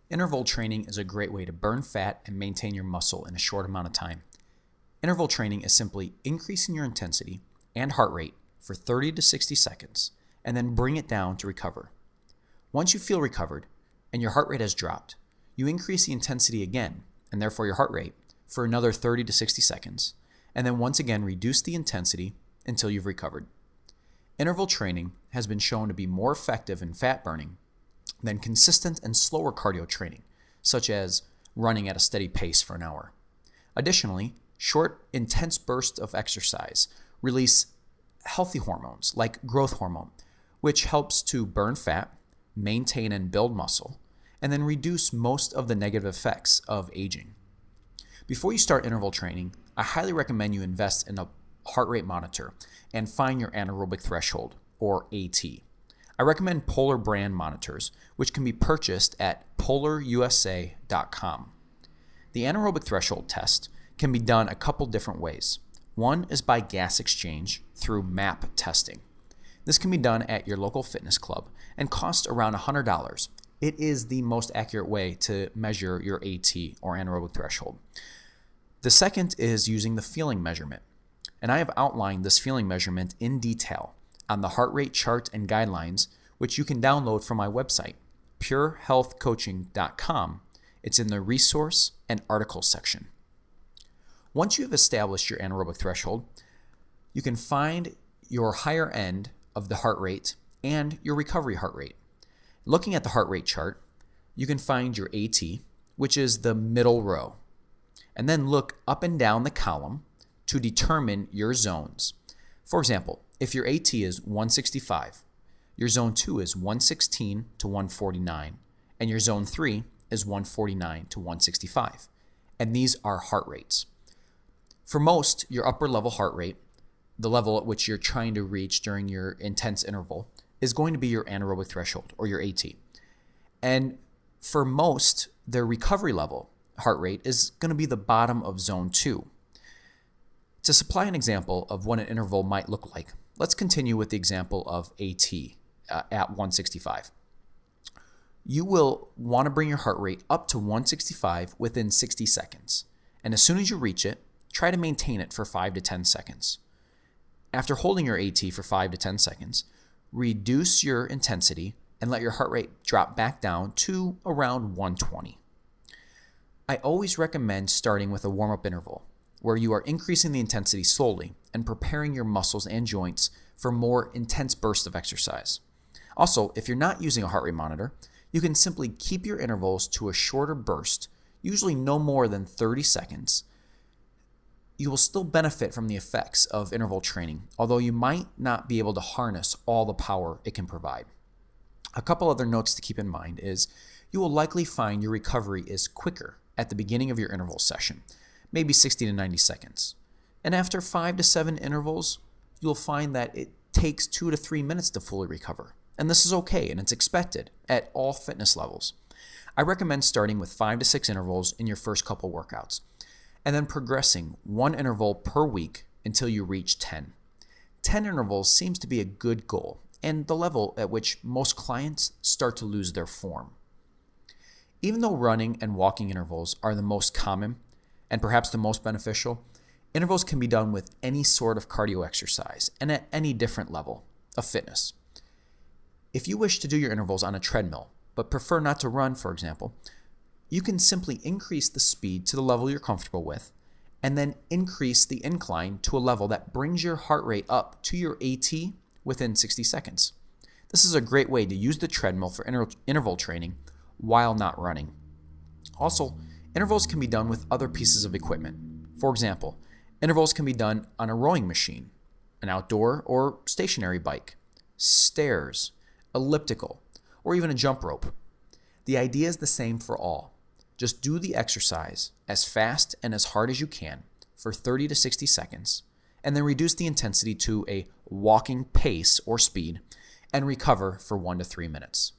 Interval training is a great way to burn fat and maintain your muscle in a short amount of time. Interval training is simply increasing your intensity and heart rate for 30 to 60 seconds and then bring it down to recover. Once you feel recovered and your heart rate has dropped, you increase the intensity again, and therefore your heart rate, for another 30 to 60 seconds, and then once again reduce the intensity until you've recovered. Interval training has been shown to be more effective in fat burning than consistent and slower cardio training, such as running at a steady pace for an hour. Additionally, short, intense bursts of exercise release healthy hormones like growth hormone, which helps to burn fat, maintain and build muscle, and then reduce most of the negative effects of aging. Before you start interval training, I highly recommend you invest in a heart rate monitor and find your anaerobic threshold, or AT. I recommend Polar brand monitors, which can be purchased at polarusa.com. The anaerobic threshold test can be done a couple different ways. One is by gas exchange through MAP testing. This can be done at your local fitness club and costs around $100. It is the most accurate way to measure your AT, or anaerobic threshold. The second is using the feeling measurement, and I have outlined this feeling measurement in detail on the heart rate chart and guidelines, which you can download from my website, purehealthcoaching.com. It's in the resource and articles section. Once you have established your anaerobic threshold, you can find your higher end of the heart rate and your recovery heart rate. Looking at the heart rate chart, you can find your AT, which is the middle row, and then look up and down the column to determine your zones. For example, if your AT is 165, your zone 2 is 116 to 149, and your zone 3 is 149 to 165. And these are heart rates. For most, your upper level heart rate, the level at which you're trying to reach during your intense interval, is going to be your anaerobic threshold, or your AT. And for most, their recovery level heart rate is going to be the bottom of zone 2. To supply an example of what an interval might look like, let's continue with the example of AT at 165. You will want to bring your heart rate up to 165 within 60 seconds. And as soon as you reach it, try to maintain it for 5 to 10 seconds. After holding your AT for 5 to 10 seconds, reduce your intensity and let your heart rate drop back down to around 120. I always recommend starting with a warm-up interval, where you are increasing the intensity slowly and preparing your muscles and joints for more intense bursts of exercise. Also, if you're not using a heart rate monitor, you can simply keep your intervals to a shorter burst, usually no more than 30 seconds. You will still benefit from the effects of interval training, although you might not be able to harness all the power it can provide. A couple other notes to keep in mind is you will likely find your recovery is quicker at the beginning of your interval session, maybe 60 to 90 seconds. And after 5 to 7 intervals, you'll find that it takes 2 to 3 minutes to fully recover. And this is okay, and it's expected at all fitness levels. I recommend starting with 5 to 6 intervals in your first couple workouts, and then progressing 1 interval per week until you reach 10. 10 intervals seems to be a good goal, and the level at which most clients start to lose their form. Even though running and walking intervals are the most common and perhaps the most beneficial, intervals can be done with any sort of cardio exercise and at any different level of fitness. If you wish to do your intervals on a treadmill, but prefer not to run, for example, you can simply increase the speed to the level you're comfortable with, and then increase the incline to a level that brings your heart rate up to your AT within 60 seconds. This is a great way to use the treadmill for interval training while not running. Also, intervals can be done with other pieces of equipment. For example, intervals can be done on a rowing machine, an outdoor or stationary bike, stairs, elliptical, or even a jump rope. The idea is the same for all. Just do the exercise as fast and as hard as you can for 30 to 60 seconds, and then reduce the intensity to a walking pace or speed and recover for 1 to 3 minutes.